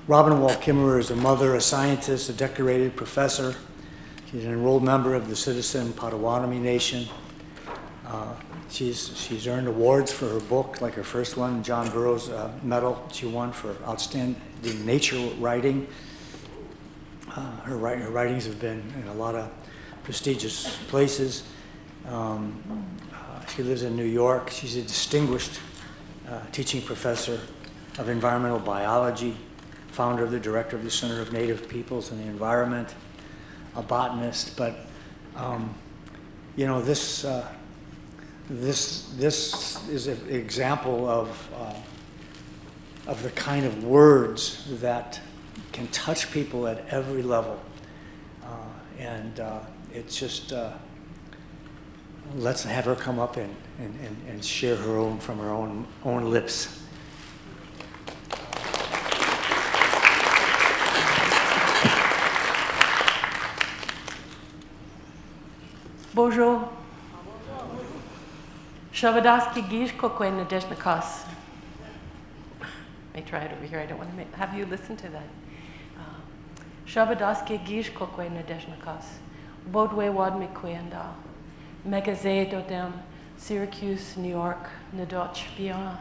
Robin Wall Kimmerer is a mother, a scientist, a decorated professor. She's an enrolled member of the Citizen Potawatomi Nation. She's earned awards for her book, like her first one, John Burroughs Medal she won for outstanding nature writing. Her writings have been in a lot of prestigious places. She lives in New York. She's a distinguished teaching professor of environmental biology, founder of the director of the Center of Native Peoples and the Environment, a botanist. But you know, this is an example of the kind of words that can touch people at every level, and it's just let's have her come up and share her own from her own lips. Bonjour. Shabadaski gish kokwe nadeshnakas. I try it over here. I don't want to have you listen to that. Shabadaski gish kokwe nadeshnakas. Bodwe wadmi kwenda. Megaze dodem. Syracuse, New York. Nadoch bia.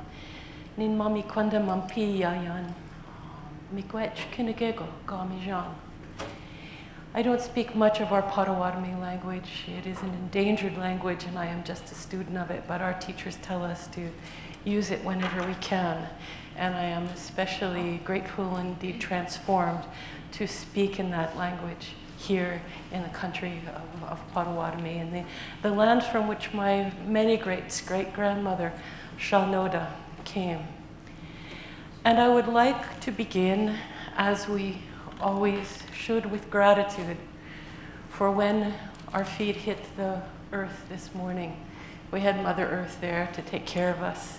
Nin mami kwenda mampi yayan. Mikwech kinegego gamijan. I don't speak much of our Potawatomi language. It is an endangered language, and I am just a student of it, but our teachers tell us to use it whenever we can. And I am especially grateful and indeed transformed to speak in that language here in the country of Potawatomi, and the land from which my many great-grandmother, Shanoda, came. And I would like to begin, as we always should, with gratitude for when our feet hit the earth this morning. We had Mother Earth there to take care of us.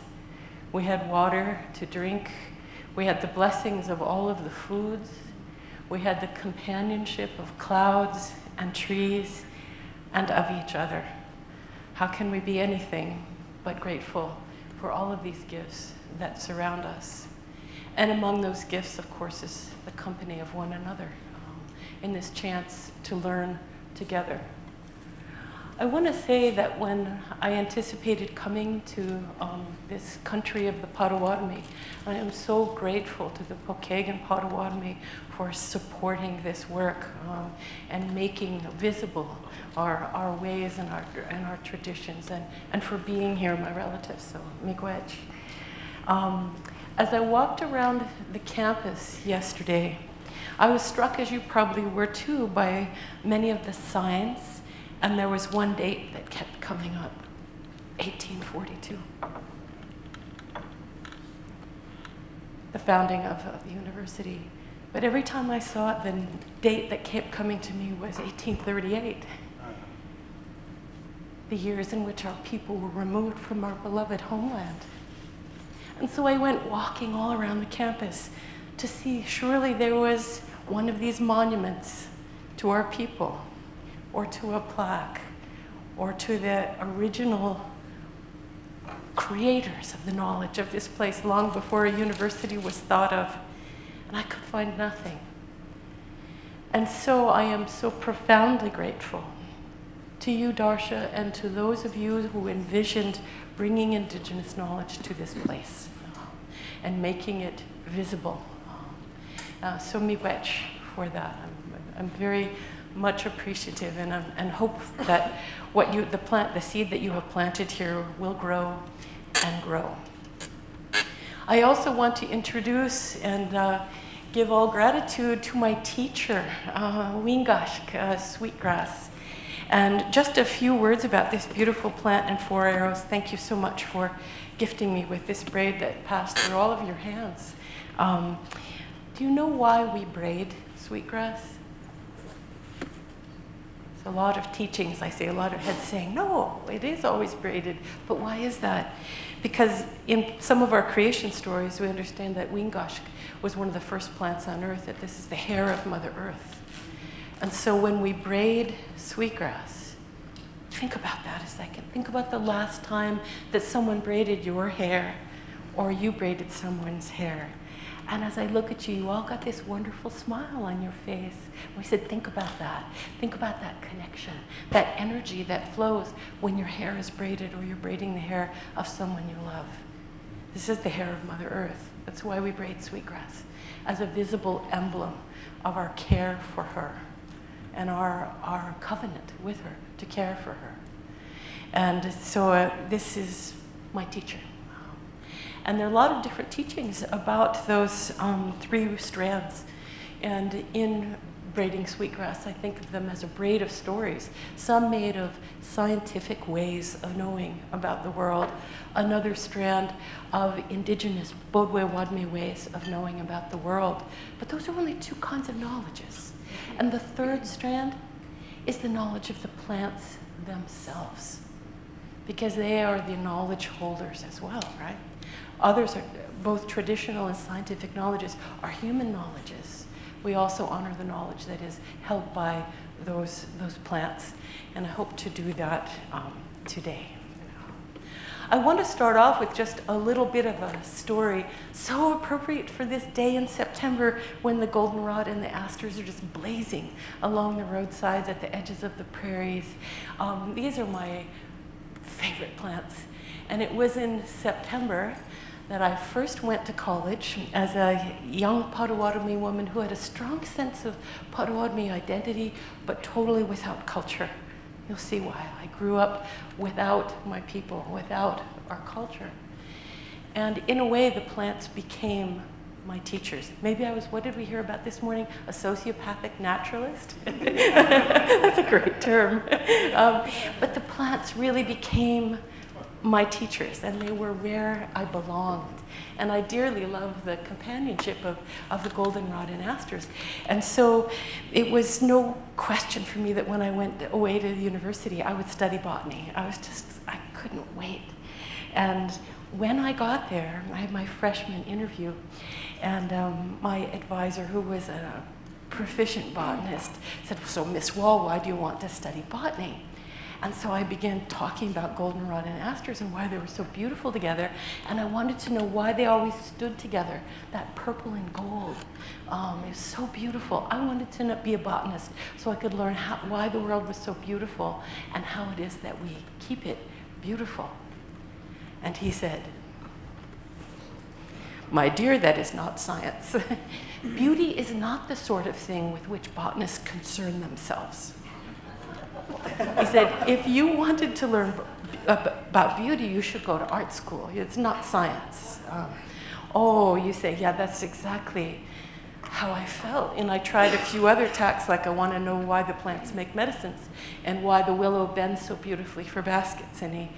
We had water to drink. We had the blessings of all of the foods. We had the companionship of clouds and trees and of each other. How can we be anything but grateful for all of these gifts that surround us? And among those gifts, of course, is the company of one another in this chance to learn together. I want to say that when I anticipated coming to this country of the Potawatomi, I am so grateful to the Pokagon Potawatomi for supporting this work and making visible our ways and our traditions, and for being here, my relatives, so miigwech. As I walked around the campus yesterday, I was struck, as you probably were too, by many of the signs, and there was one date that kept coming up, 1842. The founding of the university. But every time I saw it, the date that kept coming to me was 1838. The years in which our people were removed from our beloved homeland. And so I went walking all around the campus to see, surely there was one of these monuments to our people, or to a plaque, or to the original creators of the knowledge of this place long before a university was thought of. And I could find nothing. And so I am so profoundly grateful to you, Darsha, and to those of you who envisioned bringing Indigenous knowledge to this place and making it visible. So miigwech for that. I'm very much appreciative, and hope that the seed that you have planted here will grow and grow. I also want to introduce and give all gratitude to my teacher, Wingashk, Sweetgrass. And just a few words about this beautiful plant and 4 arrows. Thank you so much for gifting me with this braid that passed through all of your hands. Do you know why we braid sweetgrass? It's a lot of teachings, I see a lot of heads saying, no, it is always braided. But why is that? Because in some of our creation stories, we understand that Wingashk was one of the first plants on Earth, that this is the hair of Mother Earth. And so when we braid sweetgrass, think about that a second. Think about the last time that someone braided your hair, or you braided someone's hair. And as I look at you, you all got this wonderful smile on your face. We said, think about that. Think about that connection, that energy that flows when your hair is braided or you're braiding the hair of someone you love. This is the hair of Mother Earth. That's why we braid sweetgrass, as a visible emblem of our care for her and our covenant with her to care for her. And so this is my teacher. And there are a lot of different teachings about those 3 strands. And in braiding sweetgrass, I think of them as a braid of stories, some made of scientific ways of knowing about the world, another strand of indigenous Bodwe Wadme ways of knowing about the world. But those are only 2 kinds of knowledges. And the 3rd strand is the knowledge of the plants themselves, because they are the knowledge holders as well, right? Others are both traditional and scientific knowledges are human knowledges. We also honor the knowledge that is held by those plants, and I hope to do that today. I want to start off with just a little bit of a story so appropriate for this day in September when the goldenrod and the asters are just blazing along the roadsides at the edges of the prairies. These are my favorite plants, and it was in September that I first went to college as a young Potawatomi woman who had a strong sense of Potawatomi identity, but totally without culture. You'll see why. I grew up without my people, without our culture. And in a way, the plants became my teachers. Maybe I was, what did we hear about this morning? A sociopathic naturalist? That's a great term. But the plants really became my teachers, and they were where I belonged. And I dearly love the companionship of the goldenrod and asters. And so it was no question for me that when I went away to the university, I would study botany. I couldn't wait. And when I got there, I had my freshman interview, and my advisor, who was a proficient botanist, said, so Miss Wall, why do you want to study botany? And so I began talking about goldenrod and asters and why they were so beautiful together. And I wanted to know why they always stood together, that purple and gold. It was so beautiful. I wanted to be a botanist so I could learn why the world was so beautiful and how it is that we keep it beautiful. And he said, my dear, that is not science. Beauty is not the sort of thing with which botanists concern themselves. He said, if you wanted to learn about beauty, you should go to art school. It's not science. Oh, you say, yeah, that's exactly how I felt. And I tried a few other tacks, like I want to know why the plants make medicines and why the willow bends so beautifully for baskets. And he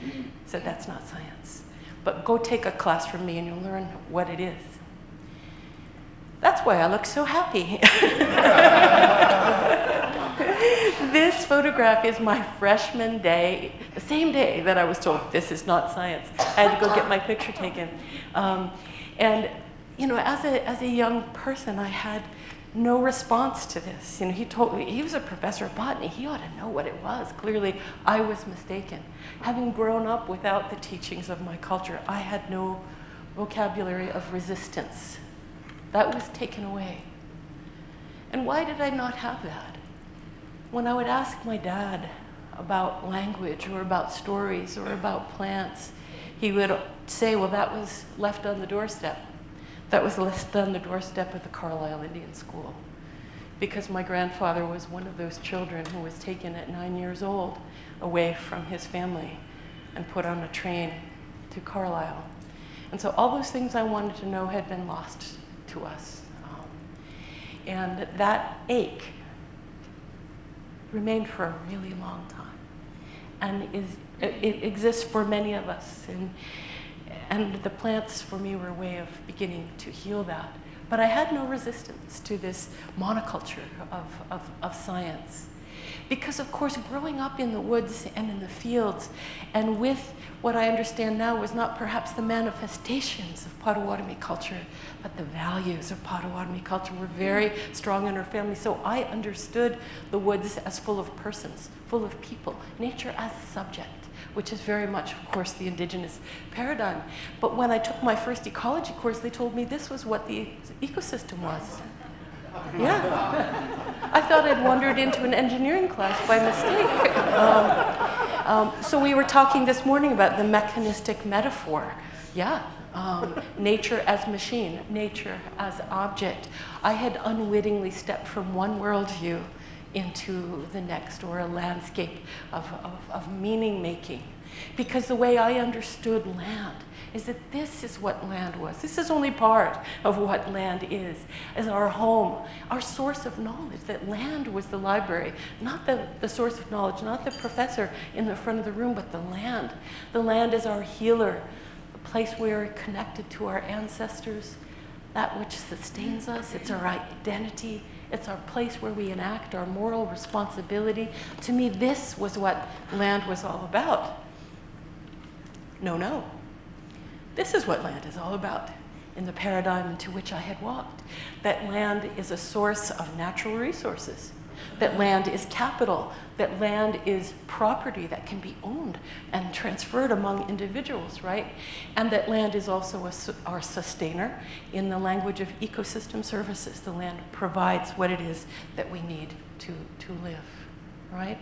said, that's not science. But go take a class from me and you'll learn what it is. That's why I look so happy. This photograph is my freshman day, the same day that I was told this is not science. I had to go get my picture taken. And you know, as a young person, I had no response to this. You know, he told me, he was a professor of botany, he ought to know what it was. Clearly, I was mistaken. Having grown up without the teachings of my culture, I had no vocabulary of resistance. That was taken away. And why did I not have that? When I would ask my dad about language or about stories or about plants, he would say, well, that was left on the doorstep. That was left on the doorstep of the Carlisle Indian School, because my grandfather was one of those children who was taken at 9 years old away from his family and put on a train to Carlisle. And so all those things I wanted to know had been lost to us. And that ache remained for a really long time. And it exists for many of us. And the plants, for me, were a way of beginning to heal that. But I had no resistance to this monoculture of science. Because, of course, growing up in the woods and in the fields, and with what I understand now was not perhaps the manifestations of Potawatomi culture, but the values of Potawatomi culture were very strong in our family. So I understood the woods as full of persons, full of people, nature as subject. which is very much, of course, the Indigenous paradigm. But when I took my first ecology course, they told me this was what the ecosystem was. Yeah. I thought I'd wandered into an engineering class by mistake. So we were talking this morning about the mechanistic metaphor. Yeah. Nature as machine, nature as object. I had unwittingly stepped from one worldview into the next, or a landscape of meaning making. Because the way I understood land is that this is what land was. This is only part of what land is our home, our source of knowledge, that land was the library, not the source of knowledge, not the professor in the front of the room, but the land. The land is our healer, the place where we're connected to our ancestors, that which sustains us. It's our identity. It's our place where we enact our moral responsibility. To me, this was what land was all about. No. This is what land is all about in the paradigm into which I had walked. That land is a source of natural resources. That land is capital. That land is property that can be owned and transferred among individuals, right? And that land is also our sustainer. In the language of ecosystem services, the land provides what it is that we need to live, right?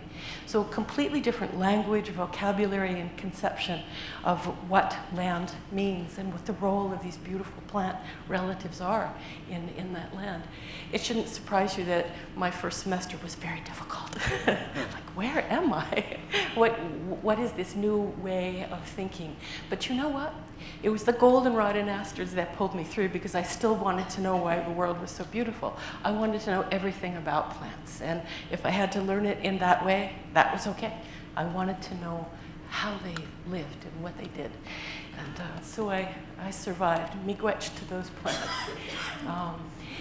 So completely different language, vocabulary, and conception of what land means and what the role of these beautiful plant relatives are in that land. It shouldn't surprise you that my first semester was very difficult. Like, where am I? What is this new way of thinking? But you know what? It was the goldenrod and asters that pulled me through, because I still wanted to know why the world was so beautiful. I wanted to know everything about plants. And if I had to learn it in that way, that was okay. I wanted to know how they lived and what they did. And so I survived, miigwech to those plants.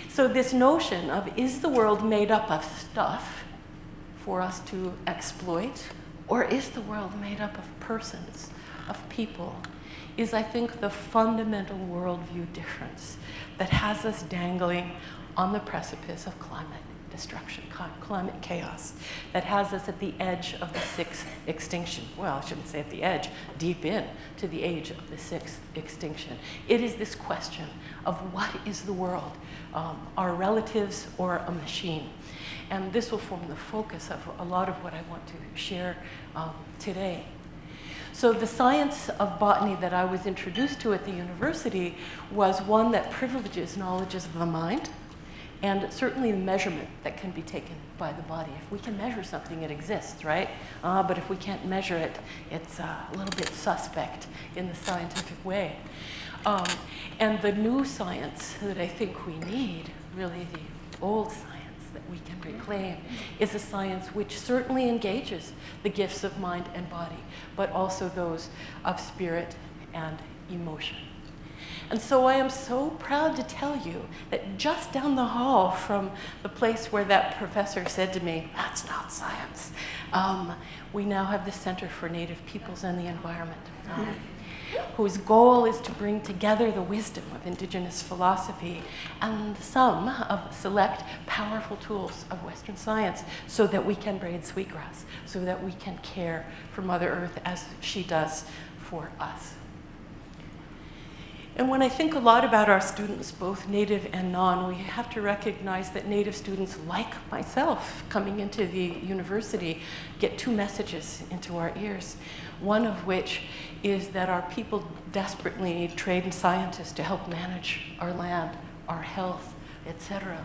So this notion of, is the world made up of stuff for us to exploit, or is the world made up of persons, of people, is, I think, the fundamental worldview difference that has us dangling on the precipice of climate destruction, climate chaos, that has us at the edge of the sixth extinction. Well, I shouldn't say at the edge, deep in to the age of the sixth extinction. It is this question of, what is the world? Our relatives or a machine? And this will form the focus of a lot of what I want to share today. So the science of botany that I was introduced to at the university was one that privileges knowledges of the mind, and certainly the measurement that can be taken by the body. If we can measure something, it exists, right? But if we can't measure it, it's a little bit suspect in the scientific way. And the new science that I think we need, really the old science that we can reclaim, is a science which certainly engages the gifts of mind and body, but also those of spirit and emotion. And so I am so proud to tell you that just down the hall from the place where that professor said to me, "That's not science," we now have the Center for Native Peoples and the Environment, whose goal is to bring together the wisdom of Indigenous philosophy and some of select powerful tools of Western science, so that we can braid sweetgrass, so that we can care for Mother Earth as she does for us. And when I think a lot about our students, both Native and non, we have to recognize that Native students, like myself, coming into the university, get two messages into our ears. One of which is that our people desperately need trained scientists to help manage our land, our health, etc.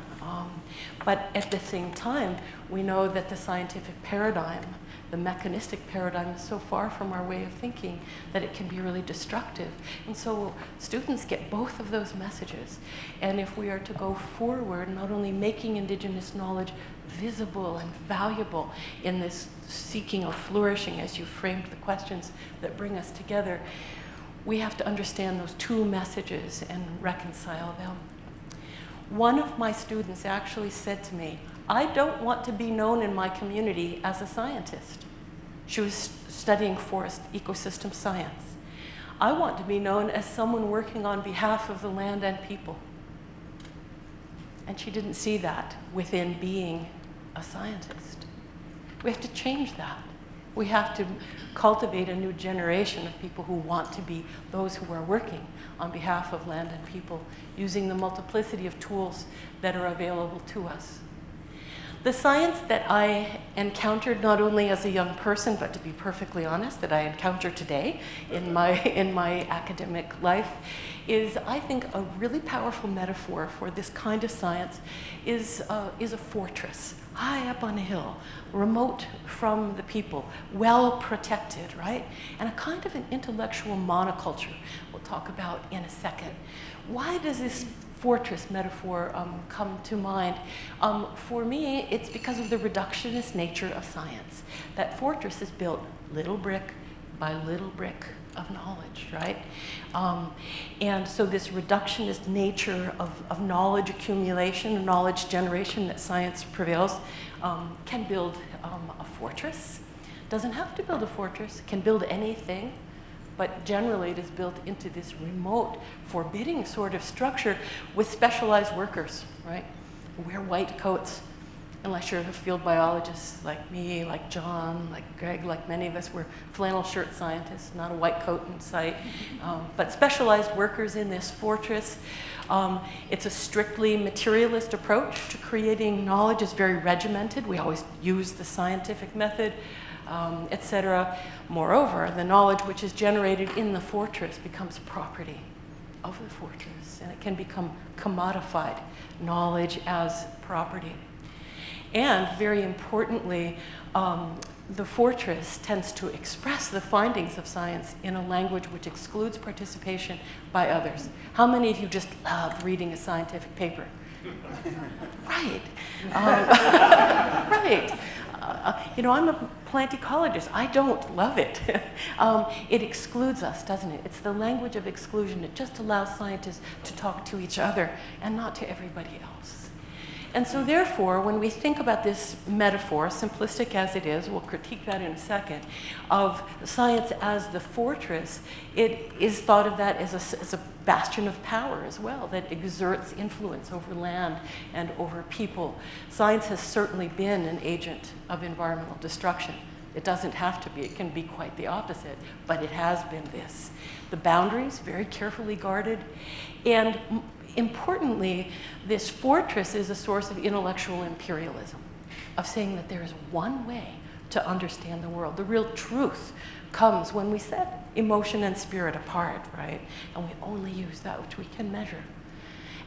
But at the same time, we know that the scientific paradigm, the mechanistic paradigm, is so far from our way of thinking that it can be really destructive. And so students get both of those messages. And if we are to go forward, not only making Indigenous knowledge visible and valuable in this seeking of flourishing, as you framed the questions that bring us together, we have to understand those two messages and reconcile them. One of my students actually said to me, "I don't want to be known in my community as a scientist." She was studying forest ecosystem science. "I want to be known as someone working on behalf of the land and people." And she didn't see that within being a scientist. We have to change that. We have to cultivate a new generation of people who want to be those who are working on behalf of land and people, using the multiplicity of tools that are available to us. The science that I encountered, not only as a young person, but to be perfectly honest, that I encounter today in my academic life, is, I think, a really powerful metaphor for this kind of science is a fortress, high up on a hill, remote from the people, well protected, right? And a kind of an intellectual monoculture we'll talk about in a second. Why does this fortress metaphor come to mind? For me, it's because of the reductionist nature of science. That fortress is built little brick by little brick of knowledge, right? And so this reductionist nature of knowledge accumulation, knowledge generation that science prevails, can build a fortress. Doesn't have to build a fortress, can build anything, but generally it is built into this remote, forbidding sort of structure with specialized workers, right? Who wear white coats, unless you're a field biologist like me, like John, like Greg, like many of us. We're flannel shirt scientists, not a white coat in sight, but specialized workers in this fortress. It's a strictly materialist approach to creating knowledge. It's very regimented. We always use the scientific method, etc. Moreover, the knowledge which is generated in the fortress becomes property of the fortress, and it can become commodified, knowledge as property. And very importantly, the fortress tends to express the findings of science in a language which excludes participation by others. How many of you just love reading a scientific paper? Right. Right. You know, I'm a plant ecologist. I don't love it. It excludes us, doesn't it? It's the language of exclusion. It just allows scientists to talk to each other and not to everybody else. And so therefore, when we think about this metaphor, simplistic as it is, we'll critique that in a second, of science as the fortress, it is thought of that as a bastion of power as well, that exerts influence over land and over people. Science has certainly been an agent of environmental destruction. It doesn't have to be. It can be quite the opposite, but it has been this. The boundaries, very carefully guarded, and importantly, this fortress is a source of intellectual imperialism, of saying that there is one way to understand the world. The real truth comes when we set emotion and spirit apart, right? And we only use that which we can measure.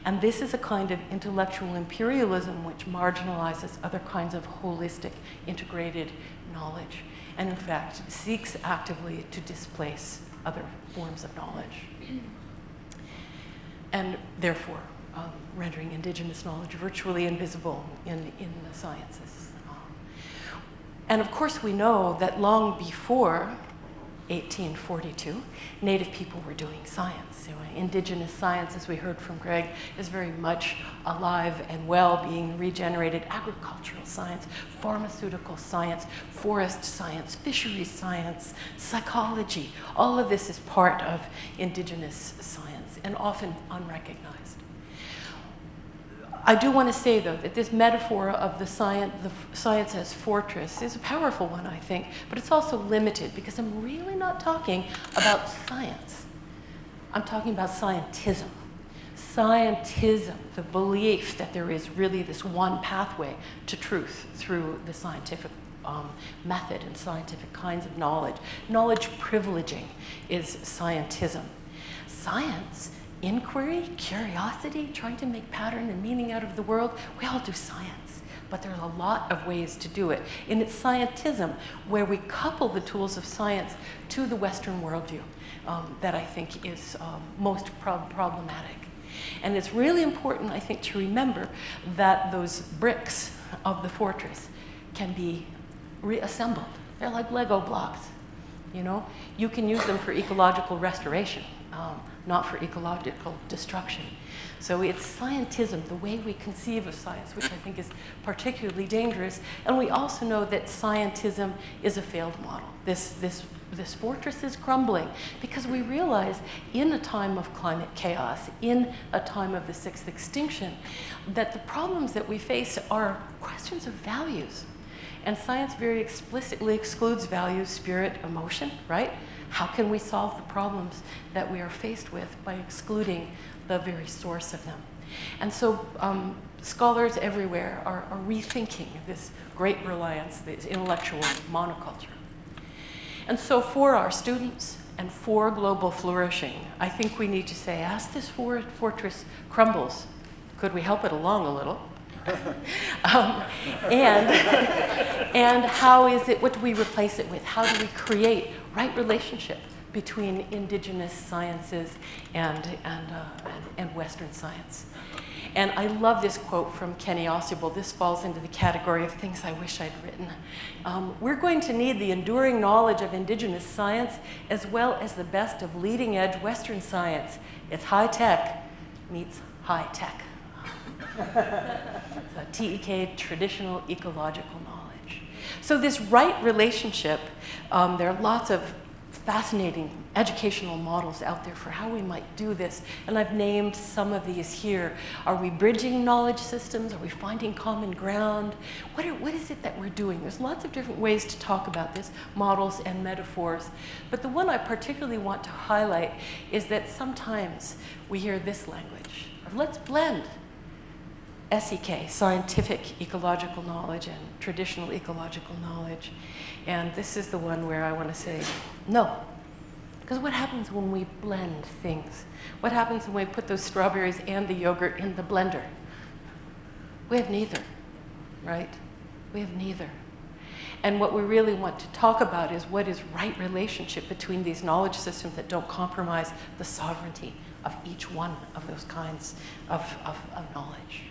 And this is a kind of intellectual imperialism which marginalizes other kinds of holistic, integrated knowledge, and in fact seeks actively to displace other forms of knowledge. And therefore, rendering Indigenous knowledge virtually invisible in the sciences. And of course, we know that long before 1842, Native people were doing science. You know, Indigenous science, as we heard from Greg, is very much alive and well, being regenerated. Agricultural science, pharmaceutical science, forest science, fisheries science, psychology. All of this is part of Indigenous science and often unrecognized. I do want to say, though, that this metaphor of the science as fortress is a powerful one, I think, but it's also limited because I'm really not talking about science. I'm talking about scientism. Scientism, the belief that there is really this one pathway to truth through the scientific method and scientific kinds of knowledge. Knowledge privileging is scientism. Science, inquiry, curiosity, trying to make pattern and meaning out of the world, we all do science, but there are a lot of ways to do it. And it's scientism where we couple the tools of science to the Western worldview that I think is most problematic. And it's really important, I think, to remember that those bricks of the fortress can be reassembled. They're like Lego blocks, you know? You can use them for ecological restoration. Not for ecological destruction. So it's scientism, the way we conceive of science, which I think is particularly dangerous. And we also know that scientism is a failed model. This fortress is crumbling because we realize in a time of climate chaos, in a time of the sixth extinction, that the problems that we face are questions of values. And science very explicitly excludes values, spirit, emotion, right? How can we solve the problems that we are faced with by excluding the very source of them? And so scholars everywhere are rethinking this great reliance, this intellectual monoculture. And so for our students and for global flourishing, I think we need to say, as this fortress crumbles, could we help it along a little? And how is it, what do we replace it with? How do we create right relationship between indigenous sciences and Western science? And I love this quote from Kenny Ausubel. This falls into the category of things I wish I'd written. We're going to need the enduring knowledge of indigenous science as well as the best of leading edge Western science. It's high tech meets high tech. So TEK, traditional ecological knowledge. So this right relationship, there are lots of fascinating educational models out there for how we might do this. And I've named some of these here. Are we bridging knowledge systems? Are we finding common ground? What is it that we're doing? There's lots of different ways to talk about this, models and metaphors. But the one I particularly want to highlight is that sometimes we hear this language of let's blend SEK, scientific ecological knowledge, and traditional ecological knowledge. And this is the one where I want to say no. Because what happens when we blend things? What happens when we put those strawberries and the yogurt in the blender? We have neither, right? We have neither. And what we really want to talk about is what is right relationship between these knowledge systems that don't compromise the sovereignty of each one of those kinds of knowledge.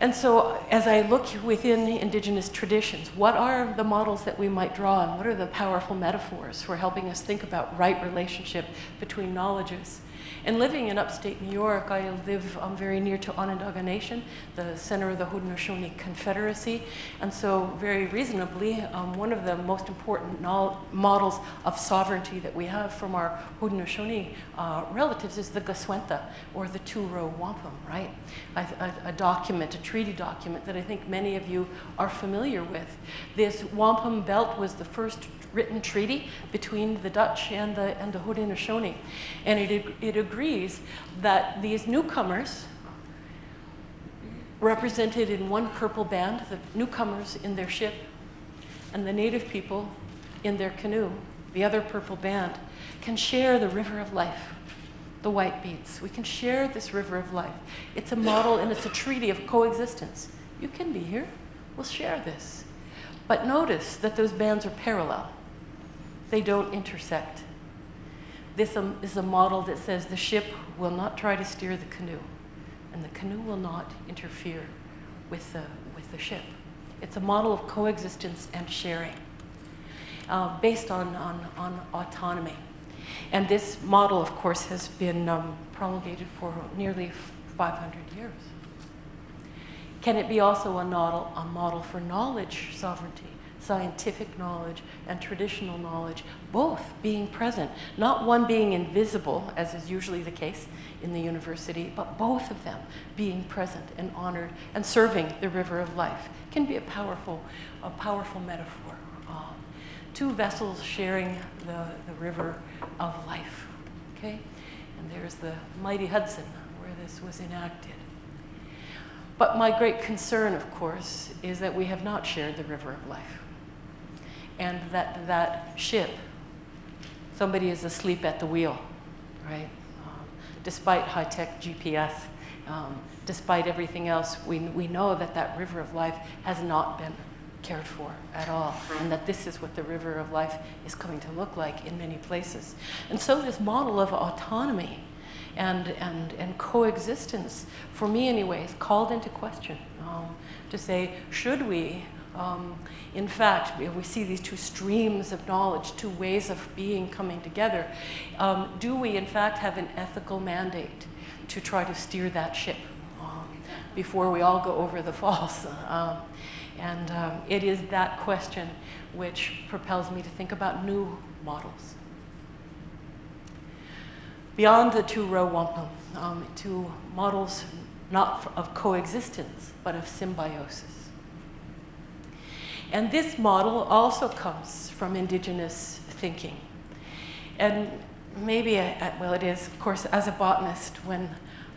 And so as I look within indigenous traditions, what are the models that we might draw on? What are the powerful metaphors for helping us think about right relationship between knowledges? And living in upstate New York, I live very near to Onondaga Nation, the center of the Haudenosaunee Confederacy. And so very reasonably, one of the most important models of sovereignty that we have from our Haudenosaunee relatives is the Gaswenta, or the two-row wampum, right? A document, a treaty document that I think many of you are familiar with. This wampum belt was the first written treaty between the Dutch and the Haudenosaunee. And it agrees that these newcomers, represented in one purple band, the newcomers in their ship, and the native people in their canoe, the other purple band, can share the river of life, the white beads. We can share this river of life. It's a model and it's a treaty of coexistence. You can be here, we'll share this. But notice that those bands are parallel. They don't intersect. This is a model that says the ship will not try to steer the canoe, and the canoe will not interfere with the ship. It's a model of coexistence and sharing, based on autonomy. And this model, of course, has been promulgated for nearly 500 years. Can it be also a model for knowledge sovereignty? Scientific knowledge and traditional knowledge, both being present, not one being invisible, as is usually the case in the university, but both of them being present and honored and serving the river of life can be a powerful metaphor. Two vessels sharing the river of life, okay? And there's the mighty Hudson where this was enacted. But my great concern, of course, is that we have not shared the river of life. And that ship, somebody is asleep at the wheel, right? Despite high-tech GPS, despite everything else, we know that river of life has not been cared for at all, and that this is what the river of life is coming to look like in many places. And so this model of autonomy and coexistence, for me anyway, is called into question, to say, should we, in fact, we see these two streams of knowledge, two ways of being coming together. Do we, in fact, have an ethical mandate to try to steer that ship before we all go over the falls? It is that question which propels me to think about new models. Beyond the two-row wampum, to models not of coexistence, but of symbiosis. And this model also comes from Indigenous thinking. And maybe, well, it is, of course, as a botanist, when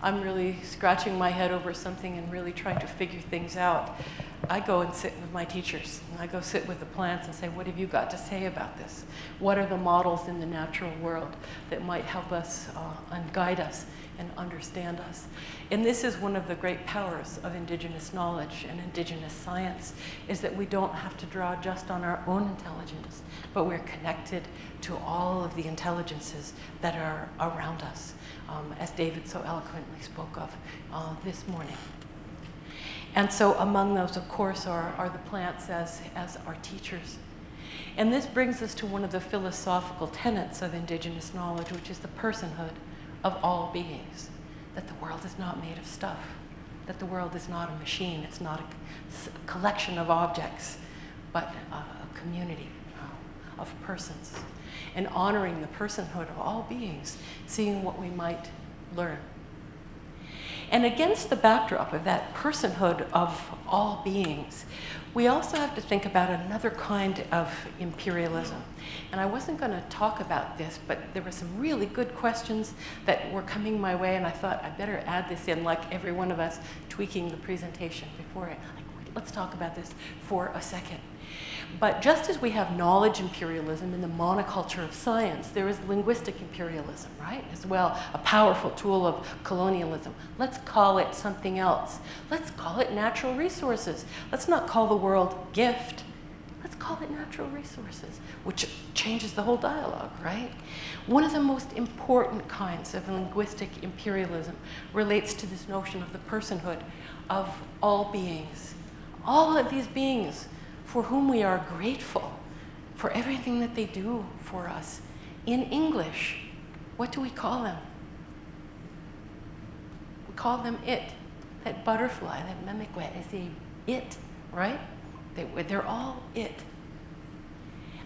I'm really scratching my head over something and really trying to figure things out, I go and sit with my teachers. And I go sit with the plants and say, what have you got to say about this? What are the models in the natural world that might help us and guide us and understand us? And this is one of the great powers of Indigenous knowledge and Indigenous science, is that we don't have to draw just on our own intelligence, but we're connected to all of the intelligences that are around us, as David so eloquently spoke of this morning. And so among those, of course, are the plants as our teachers. And this brings us to one of the philosophical tenets of Indigenous knowledge, which is the personhood of all beings, that the world is not made of stuff, that the world is not a machine, it's not a collection of objects, but a community of persons, and honoring the personhood of all beings, seeing what we might learn. And against the backdrop of that personhood of all beings, we also have to think about another kind of imperialism. And I wasn't going to talk about this, but there were some really good questions that were coming my way, and I thought I'd better add this in, like every one of us tweaking the presentation before it. Like, let's talk about this for a second. But just as we have knowledge imperialism in the monoculture of science, there is linguistic imperialism, right? As well, a powerful tool of colonialism. Let's call it something else. Let's call it natural resources. Let's not call the world gift. Let's call it natural resources, which changes the whole dialogue, right? One of the most important kinds of linguistic imperialism relates to this notion of the personhood of all beings. All of these beings for whom we are grateful for everything that they do for us. In English, what do we call them? We call them it. That butterfly, that mimikwet is a it, right? They're all it.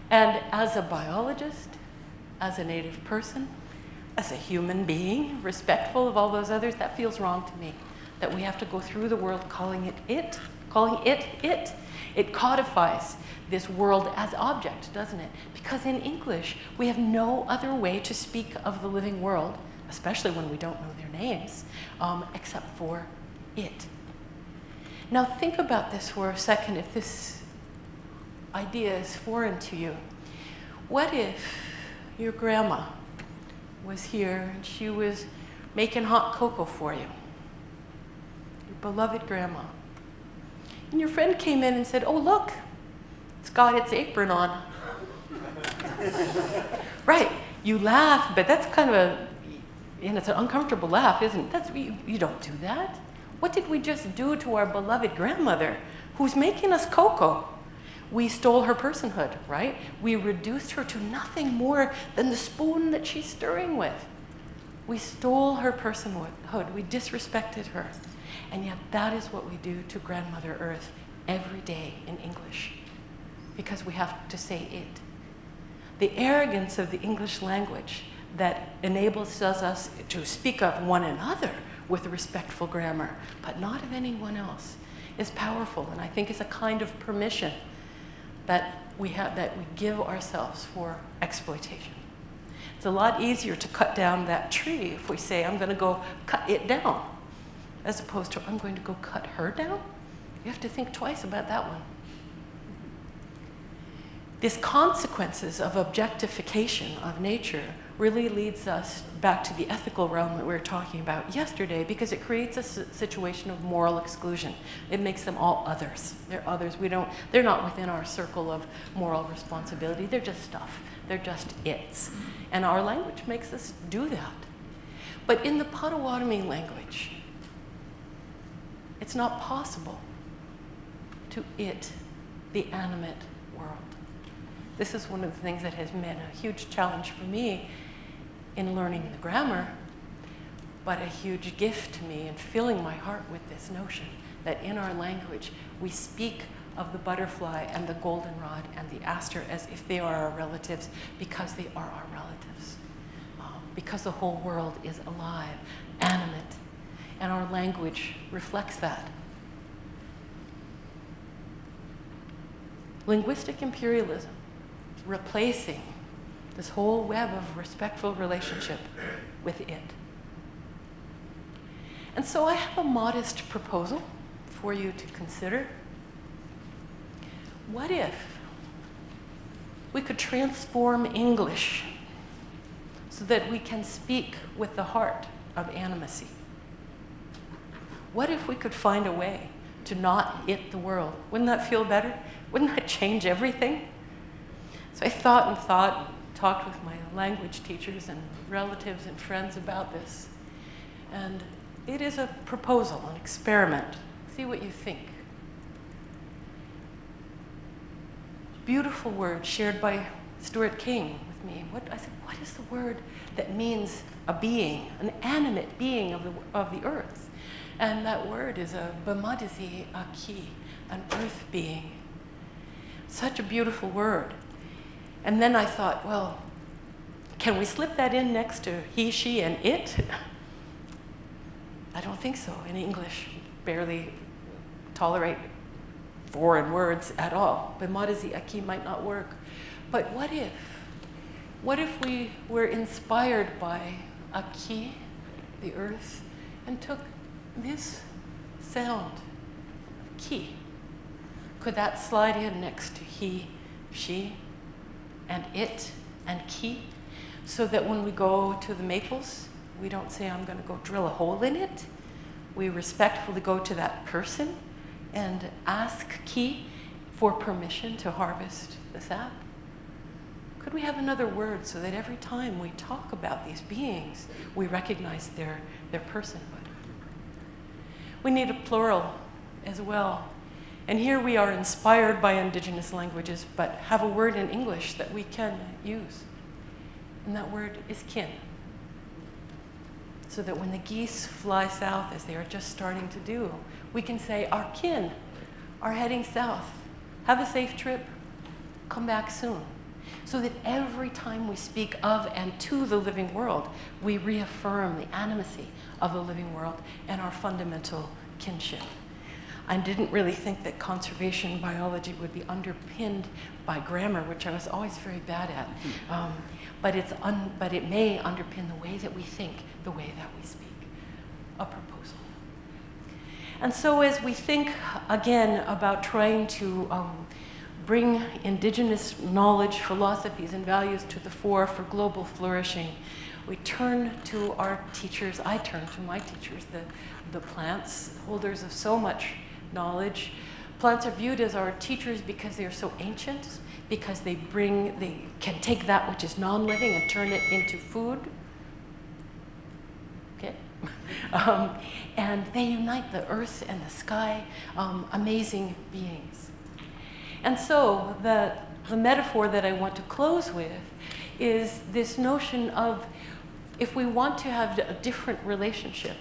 And as a biologist, as a Native person, as a human being, respectful of all those others, that feels wrong to me. That we have to go through the world calling it, calling it it. It codifies this world as object, doesn't it? Because in English, we have no other way to speak of the living world, especially when we don't know their names, except for it. Now think about this for a second, if this idea is foreign to you. What if your grandma was here and she was making hot cocoa for you? Your beloved grandma. And your friend came in and said, oh, look, it's got its apron on. Right, you laugh, but that's kind of it's an uncomfortable laugh, isn't it? You don't do that. What did we just do to our beloved grandmother who's making us cocoa? We stole her personhood, right? We reduced her to nothing more than the spoon that she's stirring with. We stole her personhood. We disrespected her. And yet that is what we do to Grandmother Earth every day in English, because we have to say it. The arrogance of the English language that enables us to speak of one another with respectful grammar, but not of anyone else, is powerful, and I think is a kind of permission that we give ourselves for exploitation. It's a lot easier to cut down that tree if we say, I'm going to go cut it down, as opposed to, I'm going to go cut her down. You have to think twice about that one. These consequences of objectification of nature really leads us back to the ethical realm that we were talking about yesterday, because it creates a situation of moral exclusion. It makes them all others. They're others. They're not within our circle of moral responsibility. They're just stuff. They're just its. And our language makes us do that. But in the Potawatomi language, it's not possible to it the animate world. This is one of the things that has been a huge challenge for me in learning the grammar, but a huge gift to me in filling my heart with this notion that in our language we speak of the butterfly and the goldenrod and the aster as if they are our relatives, because they are our relatives. Because the whole world is alive, animate, and our language reflects that. Linguistic imperialism, replacing this whole web of respectful relationship with it. And so I have a modest proposal for you to consider. What if we could transform English so that we can speak with the heart of animacy? What if we could find a way to not it the world? Wouldn't that feel better? Wouldn't that change everything? So I thought and thought, talked with my language teachers and relatives and friends about this. And it is a proposal, an experiment. See what you think. Beautiful word shared by Stuart King with me. I said, what is the word that means a being, an animate being of the earth? And that word is a bemadizi aki, an earth being. Such a beautiful word. And then I thought, well, can we slip that in next to he, she, and it? I don't think so. In English, barely tolerate foreign words at all. Bemadizi aki might not work. But what if we were inspired by aki, the earth, and took this sound, ki? Could that slide in next to he, she, and it, and ki? So that when we go to the maples, we don't say, I'm going to go drill a hole in it. We respectfully go to that person and ask ki for permission to harvest the sap. Could we have another word so that every time we talk about these beings, we recognize their personhood? We need a plural as well. And here we are inspired by Indigenous languages, but have a word in English that we can use. And that word is kin. So that when the geese fly south, as they are just starting to do, we can say, our kin are heading south. Have a safe trip. Come back soon. So that every time we speak of and to the living world, we reaffirm the animacy of the living world and our fundamental kinship. I didn't really think that conservation biology would be underpinned by grammar, which I was always very bad at. But it may underpin the way that we think, the way that we speak. A proposal. And so as we think again about trying to bring Indigenous knowledge, philosophies, and values to the fore for global flourishing, we turn to our teachers. I turn to my teachers, the plants, holders of so much knowledge. Plants are viewed as our teachers because they are so ancient, because they can take that which is non-living and turn it into food. Okay? And they unite the earth and the sky, amazing beings. And so the metaphor that I want to close with is this notion of, if we want to have a different relationship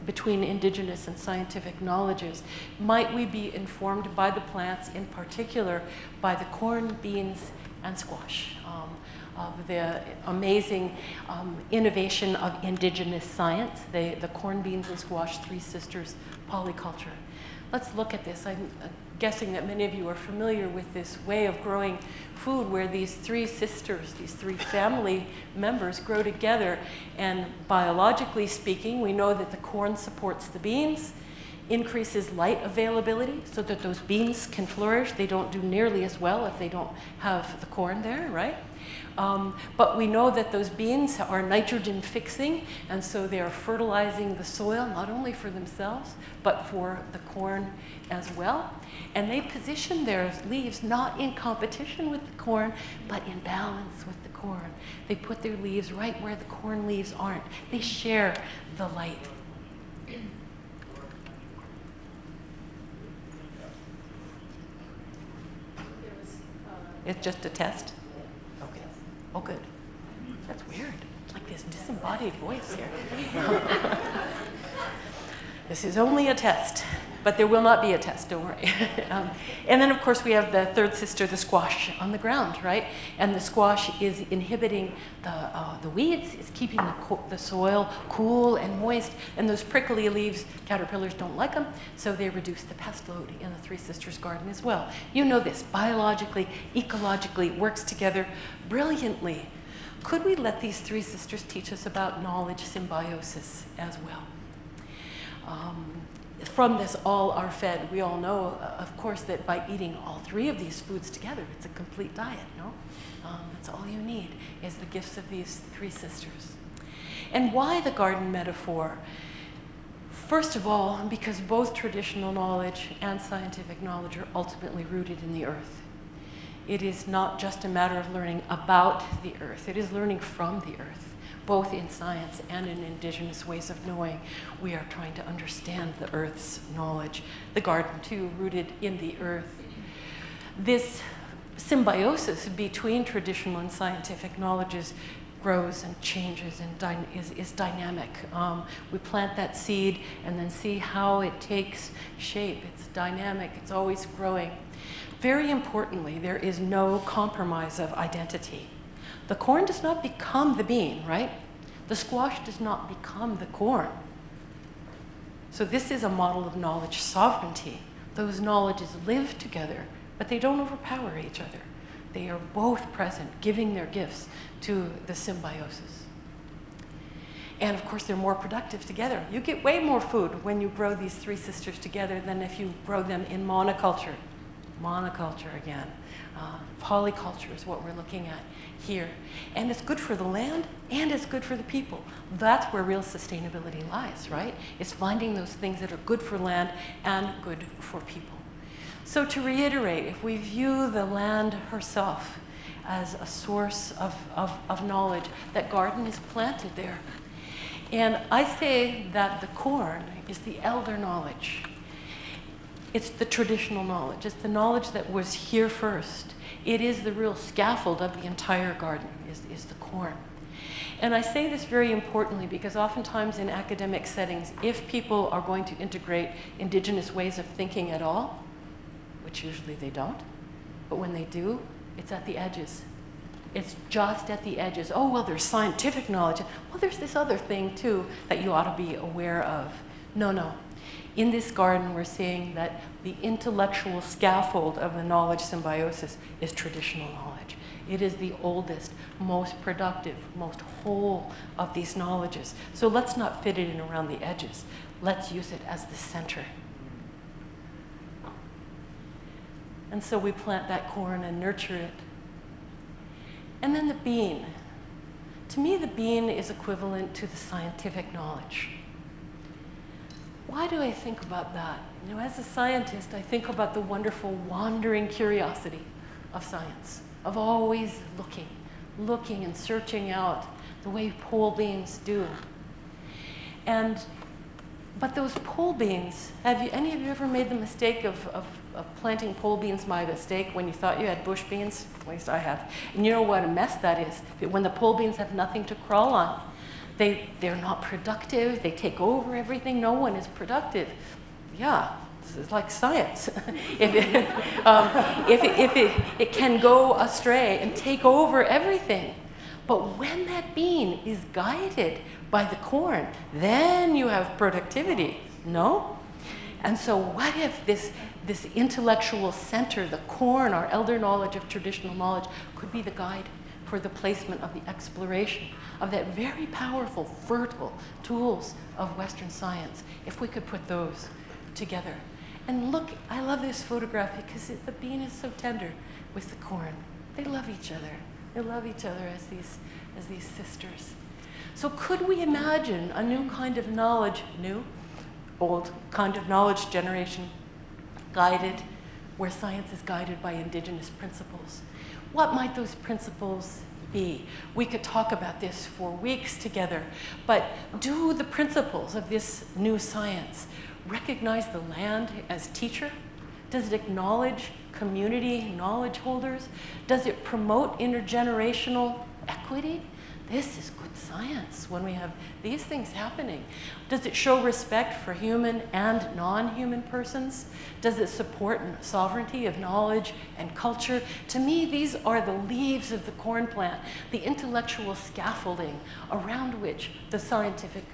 between Indigenous and scientific knowledges, might we be informed by the plants, in particular by the corn, beans, and squash, of the amazing innovation of Indigenous science, the corn, beans, and squash, three sisters, polyculture. Let's look at this. I'm guessing that many of you are familiar with this way of growing food where these three sisters, these three family members grow together, and biologically speaking, we know that the corn supports the beans, increases light availability so that those beans can flourish. They don't do nearly as well if they don't have the corn there, right? But we know that those beans are nitrogen fixing, and so they are fertilizing the soil, not only for themselves, but for the corn as well. And they position their leaves not in competition with the corn, but in balance with the corn. They put their leaves right where the corn leaves aren't. They share the light. It's just a test? Okay. Oh, good. That's weird. It's like this disembodied voice here. This is only a test. But there will not be a test, don't worry. And then, of course, we have the third sister, the squash, on the ground, right? And the squash is inhibiting the weeds, it's keeping the soil cool and moist. And those prickly leaves, caterpillars don't like them, so they reduce the pest load in the Three Sisters garden as well. You know this, biologically, ecologically, works together brilliantly. Could we let these three sisters teach us about knowledge symbiosis as well? From this all are fed, we all know, of course, that by eating all three of these foods together, it's a complete diet, no? That's all you need, is the gifts of these three sisters. And why the garden metaphor? First of all, because both traditional knowledge and scientific knowledge are ultimately rooted in the earth. It is not just a matter of learning about the earth, it is learning from the earth. Both in science and in indigenous ways of knowing, we are trying to understand the earth's knowledge. The garden, too, rooted in the earth. This symbiosis between traditional and scientific knowledges grows and changes and is dynamic. We plant that seed and then see how it takes shape. It's dynamic, it's always growing. Very importantly, there is no compromise of identity. The corn does not become the bean, right? The squash does not become the corn. So this is a model of knowledge sovereignty. Those knowledges live together, but they don't overpower each other. They are both present, giving their gifts to the symbiosis. And of course, they're more productive together. You get way more food when you grow these three sisters together than if you grow them in monoculture. Monoculture again. Polyculture is what we're looking at here. And it's good for the land and it's good for the people. That's where real sustainability lies, right? It's finding those things that are good for land and good for people. So to reiterate, if we view the land herself as a source of knowledge, that garden is planted there. And I say that the corn is the elder knowledge. It's the traditional knowledge. It's the knowledge that was here first. It is the real scaffold of the entire garden, is the corn. And I say this very importantly because oftentimes in academic settings, if people are going to integrate indigenous ways of thinking at all, which usually they don't, but when they do, it's at the edges. It's just at the edges. Oh, well, there's scientific knowledge. Well, there's this other thing, too, that you ought to be aware of. No, no. In this garden, we're seeing that the intellectual scaffold of the knowledge symbiosis is traditional knowledge. It is the oldest, most productive, most whole of these knowledges. So let's not fit it in around the edges. Let's use it as the center. And so we plant that corn and nurture it. And then the bean. To me, the bean is equivalent to the scientific knowledge. Why do I think about that? You know, as a scientist, I think about the wonderful wandering curiosity of science, of always looking and searching out the way pole beans do. But those pole beans, any of you ever made the mistake of planting pole beans by mistake when you thought you had bush beans? At least I have. And you know what a mess that is? When the pole beans have nothing to crawl on. They're not productive, they take over everything, no one is productive. Yeah, this is like science. It can go astray and take over everything. But when that bean is guided by the corn, then you have productivity, no? And so what if this intellectual center, the corn, our elder knowledge of traditional knowledge, could be the guide for the placement of the exploration of that very powerful, fertile tools of Western science, if we could put those together. And look, I love this photograph because the bean is so tender with the corn. They love each other. They love each other as these sisters. So could we imagine a new kind of knowledge, old kind of knowledge generation guided, where science is guided by indigenous principles? What might those principles be? We could talk about this for weeks together, but do the principles of this new science recognize the land as teacher? Does it acknowledge community knowledge holders? Does it promote intergenerational equity? this is good science when we have these things happening. Does it show respect for human and non-human persons? Does it support sovereignty of knowledge and culture? To me, these are the leaves of the corn plant, the intellectual scaffolding around which the scientific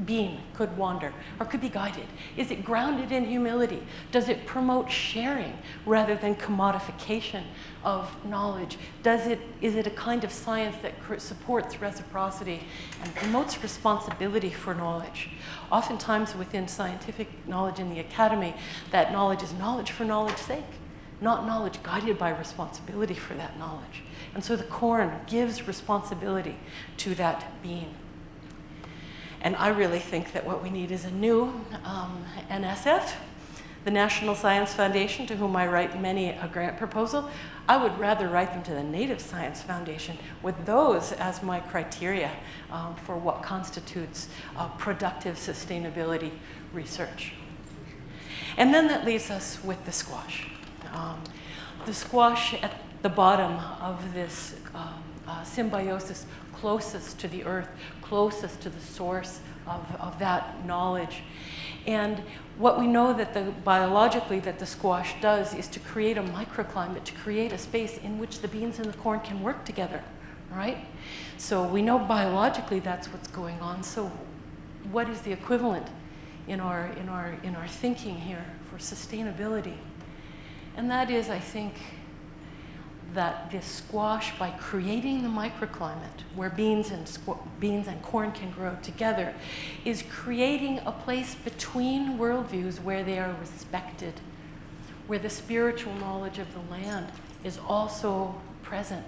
being could wander or could be guided. Is it grounded in humility? Does it promote sharing rather than commodification of knowledge? Is it a kind of science that supports reciprocity and promotes responsibility for knowledge? Oftentimes within scientific knowledge in the academy, that knowledge is knowledge for knowledge's sake, not knowledge guided by responsibility for that knowledge. And so the corn gives responsibility to that being. And I really think that what we need is a new NSF, the National Science Foundation, to whom I write many a grant proposal. I would rather write them to the Native Science Foundation with those as my criteria for what constitutes productive sustainability research. And then that leaves us with the squash. The squash at the bottom of this symbiosis, closest to the earth, closest to the source of that knowledge. And what we know that biologically that the squash does is to create a microclimate, to create a space in which the beans and the corn can work together, right? So we know biologically that's what's going on. So what is the equivalent in our thinking here for sustainability? And that is, I think, that this squash, by creating the microclimate where beans and corn can grow together, is creating a place between worldviews where they are respected, where the spiritual knowledge of the land is also present.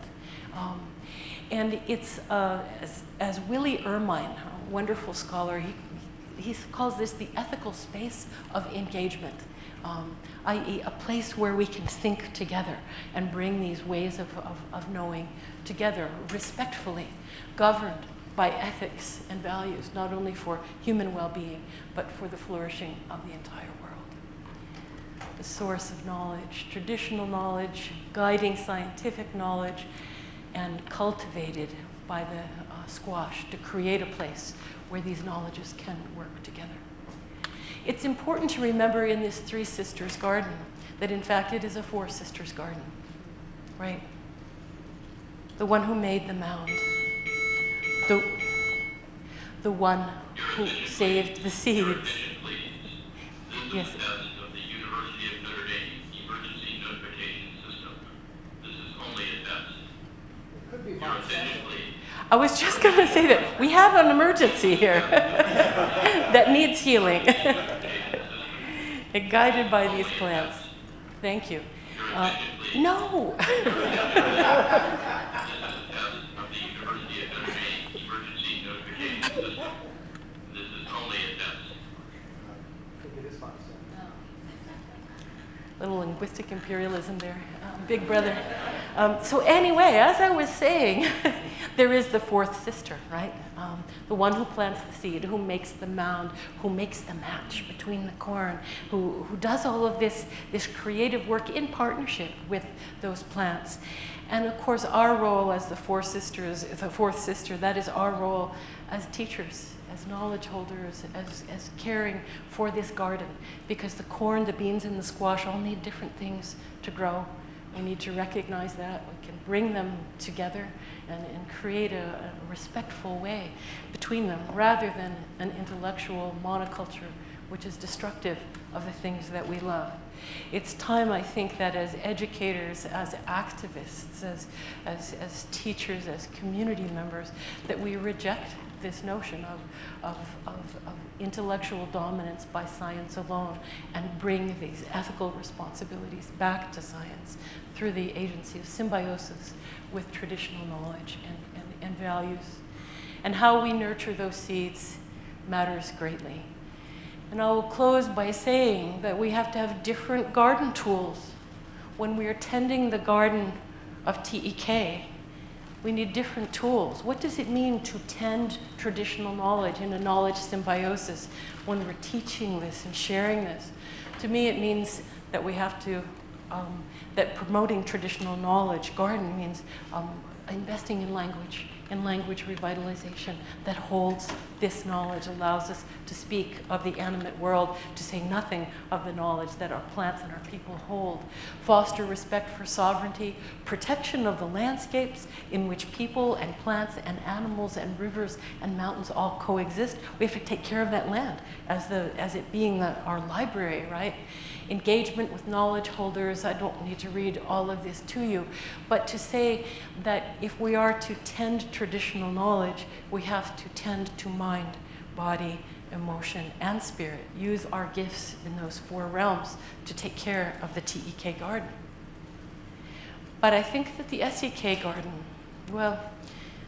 And it's, as Willie Ermine, a wonderful scholar, he calls this the ethical space of engagement. I.e. a place where we can think together and bring these ways of knowing together respectfully, governed by ethics and values, not only for human well-being, but for the flourishing of the entire world. The source of knowledge, traditional knowledge, guiding scientific knowledge, and cultivated by the squash to create a place where these knowledges can work together. It's important to remember in this Three Sisters garden that in fact it is a Four Sisters garden, right? The one who made the mound, the one who saved the seeds. Yes. Of the University of Notre Dame emergency notification system. This is only a test. It could be more. I was just going to say that we have an emergency here that needs healing. Guided by these plants. Thank you. No. Little linguistic imperialism there, big brother. So anyway, as I was saying, there is the fourth sister, right? The one who plants the seed, who makes the mound, who makes the match between the corn, who does all of this creative work in partnership with those plants. And of course, our role as the four sisters, the fourth sister, that is our role as teachers, as knowledge holders, as caring for this garden, because the corn, the beans, and the squash all need different things to grow. We need to recognize that. We can bring them together and create a respectful way between them, rather than an intellectual monoculture which is destructive of the things that we love. It's time, I think, that as educators, as activists, as teachers, as community members, that we reject this notion of intellectual dominance by science alone and bring these ethical responsibilities back to science through the agency of symbiosis with traditional knowledge and values. And how we nurture those seeds matters greatly. And I will close by saying that we have to have different garden tools. When we are tending the garden of TEK, we need different tools. What does it mean to tend traditional knowledge in a knowledge symbiosis when we're teaching this and sharing this? To me, it means that we have to, that promoting traditional knowledge, garden means investing in language, in language revitalization that holds this knowledge, allows us to speak of the animate world, to say nothing of the knowledge that our plants and our people hold. Foster respect for sovereignty, protection of the landscapes in which people and plants and animals and rivers and mountains all coexist. We have to take care of that land as it being our library, right? Engagement with knowledge holders. I don't need to read all of this to you, but to say that if we are to tend traditional knowledge, we have to tend to mind, body, emotion, and spirit. Use our gifts in those 4 realms to take care of the TEK garden. But I think that the SEK garden, well,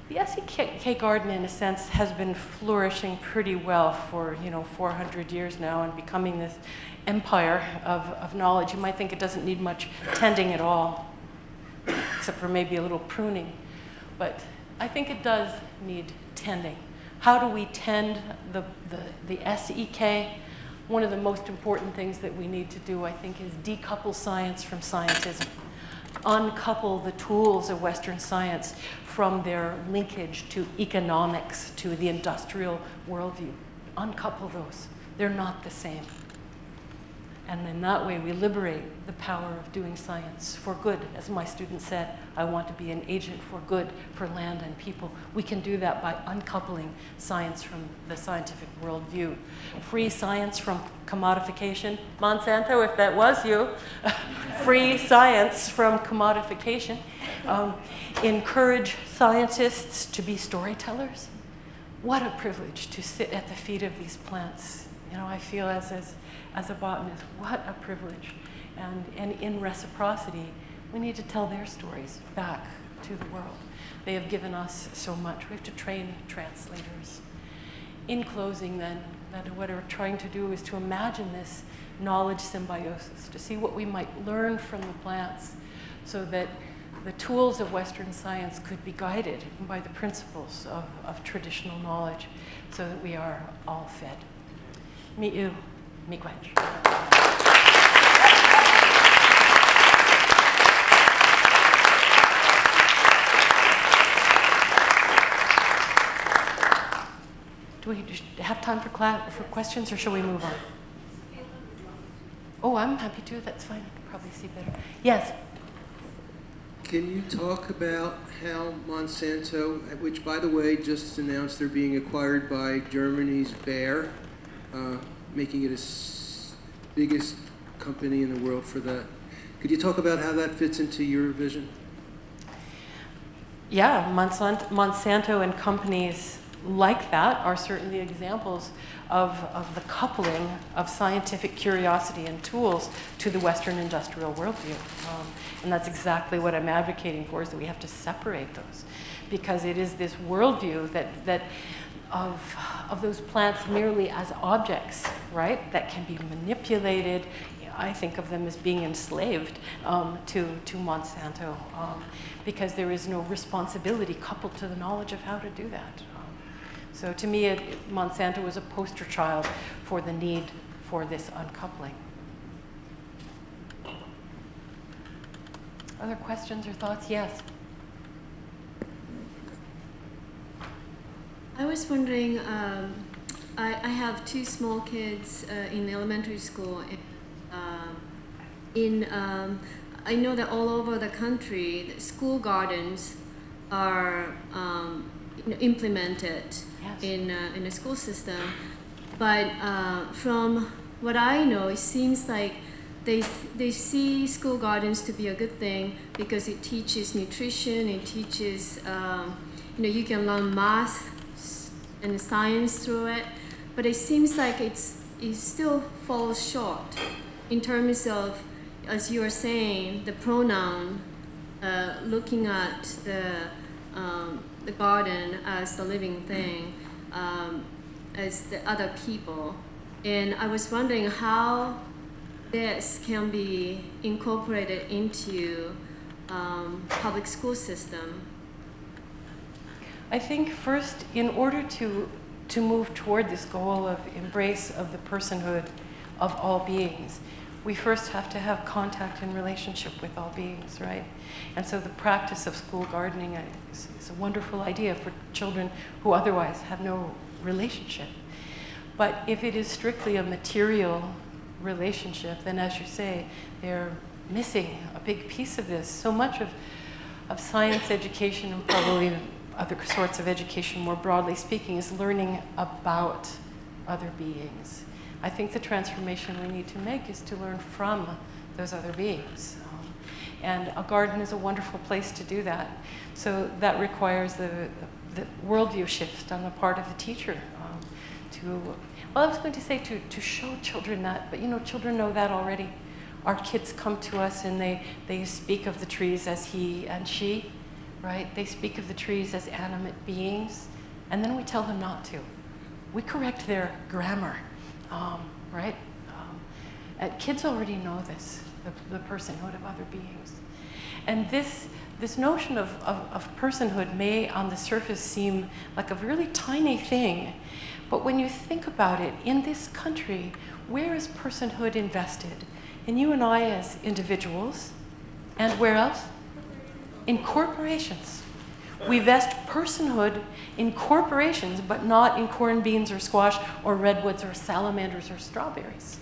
the SEK garden, in a sense, has been flourishing pretty well for 400 years now and becoming this empire of knowledge. You might think it doesn't need much tending at all, except for maybe a little pruning. But I think it does need tending. How do we tend the SEK? One of the most important things that we need to do, I think, is decouple science from scientism. Uncouple the tools of Western science from their linkage to economics, to the industrial worldview. Uncouple those. They're not the same. And in that way, we liberate the power of doing science for good. As my student said, I want to be an agent for good for land and people. We can do that by uncoupling science from the scientific worldview. Free science from commodification. Monsanto, if that was you, free science from commodification. Encourage scientists to be storytellers. What a privilege to sit at the feet of these plants. I feel as a botanist, what a privilege. And in reciprocity, we need to tell their stories back to the world. They have given us so much. We have to train translators. In closing then, what we're trying to do is to imagine this knowledge symbiosis, to see what we might learn from the plants so that the tools of Western science could be guided by the principles of traditional knowledge so that we are all fed. Mi'u, miigwech. Do we have time for questions, or shall we move on? Oh, I'm happy to. That's fine. I can probably see better. Yes? Can you talk about how Monsanto, which, by the way, just announced they're being acquired by Germany's Bayer, making it the biggest company in the world for that. Could you talk about how that fits into your vision? Yeah, Monsanto and companies like that are certainly examples of the coupling of scientific curiosity and tools to the Western industrial worldview. And that's exactly what I'm advocating for, is that we have to separate those. Because it is this worldview that of those plants merely as objects, right, that can be manipulated. I think of them as being enslaved to Monsanto because there is no responsibility coupled to the knowledge of how to do that. So to me, Monsanto was a poster child for the need for this uncoupling. Other questions or thoughts? Yes. I was wondering, I have 2 small kids in elementary school. I know that all over the country, the school gardens are implemented in the school system. But from what I know, it seems like they see school gardens to be a good thing because it teaches nutrition, it teaches, you can learn math and science through it, but it seems like it still falls short in terms of, as you are saying, the pronoun, looking at the garden as the living thing, as the other people. And I was wondering how this can be incorporated into public school system. I think first, in order to move toward this goal of embrace of the personhood of all beings, we first have to have contact and relationship with all beings, right? And so the practice of school gardening is a wonderful idea for children who otherwise have no relationship. But if it is strictly a material relationship, then as you say, they're missing a big piece of this. So much of science education, and probably other sorts of education more broadly speaking, is learning about other beings. I think the transformation we need to make is to learn from those other beings. And a garden is a wonderful place to do that. So that requires the worldview shift on the part of the teacher. Well, I was going to say to show children that, but you know, children know that already. Our kids come to us and they speak of the trees as he and she, right? They speak of the trees as animate beings, and then we tell them not to. We correct their grammar, right? And kids already know this, the personhood of other beings. And this notion of personhood may on the surface seem like a really tiny thing, but when you think about it, in this country, where is personhood invested? In you and I as individuals, and where else? In corporations. We vest personhood in corporations, but not in corn, beans, or squash, or redwoods, or salamanders, or strawberries.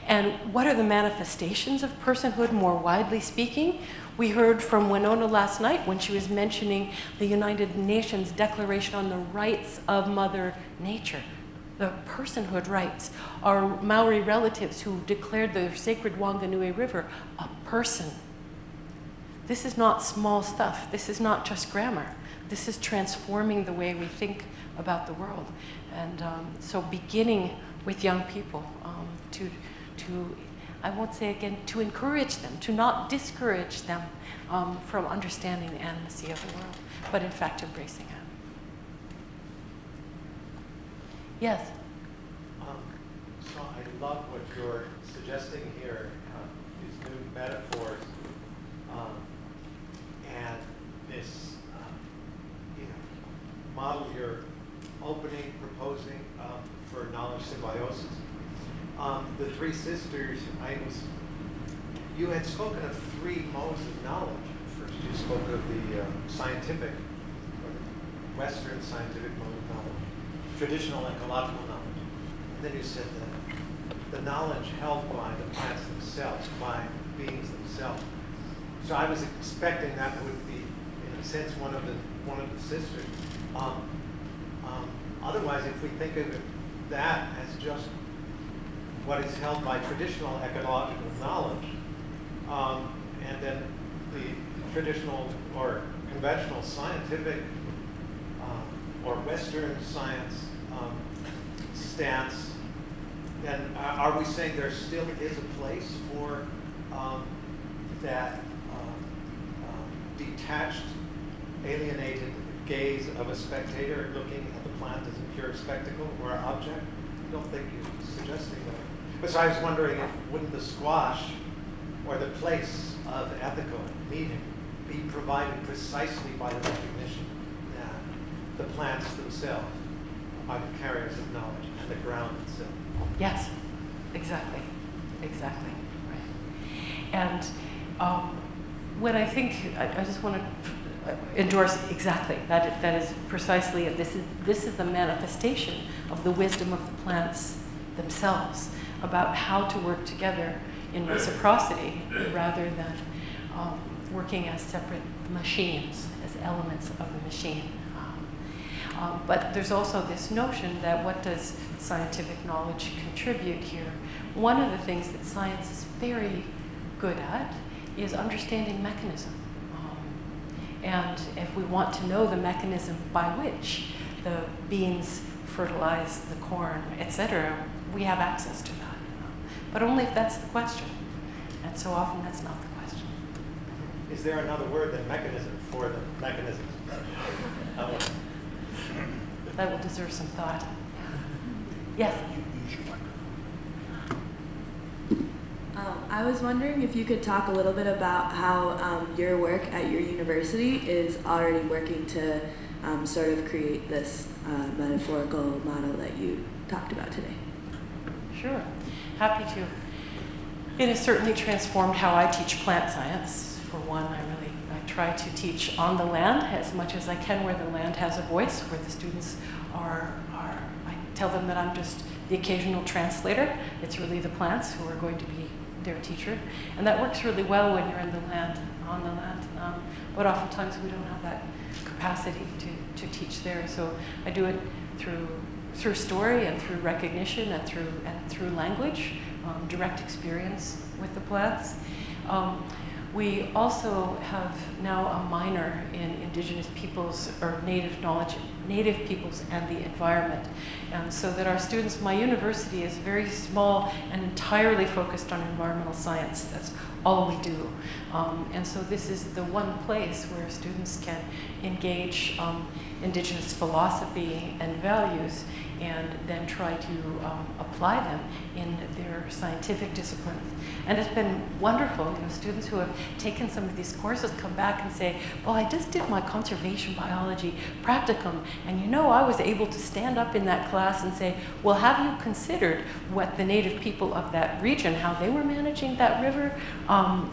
And what are the manifestations of personhood, more widely speaking? We heard from Winona last night when she was mentioning the United Nations Declaration on the Rights of Mother Nature. The personhood rights. Our Maori relatives who declared the sacred Wanganui River a person. This is not small stuff. This is not just grammar. This is transforming the way we think about the world. And so beginning with young people to, I won't say again, to encourage them, to not discourage them from understanding the animacy of the world, but in fact embracing it. Yes? So I love what you're suggesting here, these new metaphors, and this, model you're opening, proposing for knowledge symbiosis. The three sisters, you had spoken of three modes of knowledge. First, you spoke of the scientific, or the Western scientific mode of knowledge, traditional ecological knowledge. And then you said the knowledge held by the plants themselves, by beings themselves. So I was expecting that would be, in a sense, one of the sisters. Otherwise, if we think of that as just what is held by traditional ecological knowledge, and then the traditional or conventional scientific or Western science stance, then are we saying there still is a place for that detached, alienated gaze of a spectator looking at the plant as a pure spectacle or object? I don't think you're suggesting that. But so I was wondering if wouldn't the squash or the place of ethical meaning be provided precisely by the recognition that the plants themselves are the carriers of knowledge and the ground itself? Yes, exactly, exactly, right. And when I think, I just want to endorse exactly that is precisely it. This is the manifestation of the wisdom of the plants themselves about how to work together in reciprocity rather than working as separate machines, as elements of the machine. But there's also this notion that what does scientific knowledge contribute here? One of the things that science is very good at is understanding mechanism. And if we want to know the mechanism by which the beans fertilize the corn, etc., we have access to that. But only if that's the question. And so often that's not the question. Is there another word than mechanism for the mechanism? That will deserve some thought. Yes? I was wondering if you could talk a little bit about how your work at your university is already working to sort of create this metaphorical model that you talked about today. Sure, happy to. It has certainly transformed how I teach plant science. For one, I try to teach on the land as much as I can where the land has a voice, where the students I tell them that I'm just the occasional translator. It's really the plants who are going to be their teacher. And that works really well when you're in the land, on the land. But oftentimes we don't have that capacity to teach there. So I do it through story and through recognition and through language, direct experience with the plants. We also have now a minor in Indigenous peoples or native knowledge, native peoples and the environment. So that our students, my university is very small and entirely focused on environmental science. That's all we do. And so this is the one place where students can engage Indigenous philosophy and values and then try to apply them in their scientific disciplines. And it's been wonderful. You know, students who have taken some of these courses come back and say, well, I just did my conservation biology practicum, and you know, I was able to stand up in that class and say, well, have you considered what the native people of that region, how they were managing that river?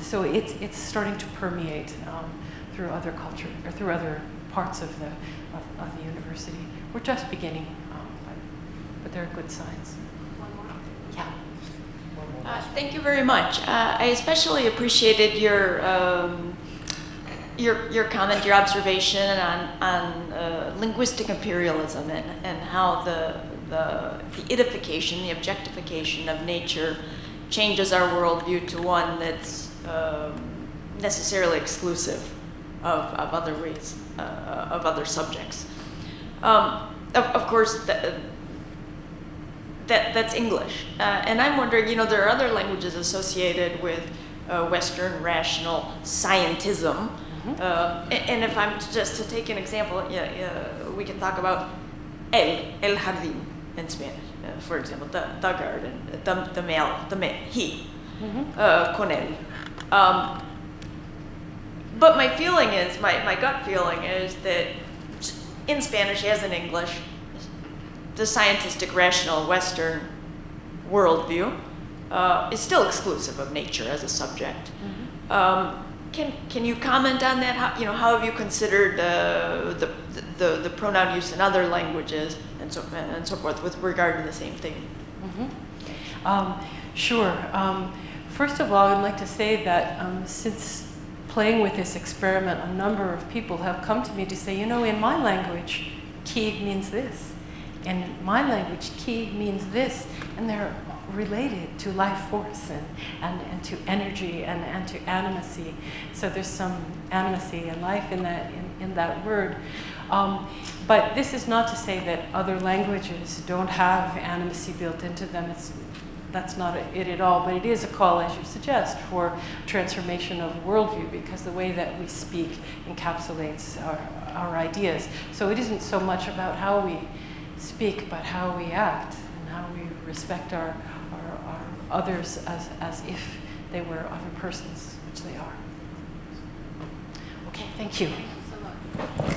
So it's starting to permeate through other culture, or through other parts of the university. We're just beginning, but there are good signs. One more? Yeah. Thank you very much. I especially appreciated your comment, your observation on linguistic imperialism and how the idification, the objectification of nature changes our worldview to one that's necessarily exclusive of other ways, of other subjects. Of course, that's English. And I'm wondering, you know, there are other languages associated with Western rational scientism. And if I'm just to take an example, we can talk about el jardín in Spanish, for example, the garden, the male, he, con él. But my feeling is, my gut feeling is that in Spanish as in English, the scientistic, rational Western worldview is still exclusive of nature as a subject. Can you comment on that? How have you considered the pronoun use in other languages and so forth with regard to the same thing? Sure. First of all, I'd like to say that since playing with this experiment, a number of people have come to me to say, you know, in my language, ki means this. And in my language, ki means this. And they're related to life force and to energy and to animacy. So there's some animacy and life in that word. But this is not to say that other languages don't have animacy built into them. That's not it at all, but it is a call, as you suggest, for transformation of worldview, because the way that we speak encapsulates our ideas. So it isn't so much about how we speak, but how we act and how we respect our others as if they were other persons, which they are. Okay, thank you. Thank you so much.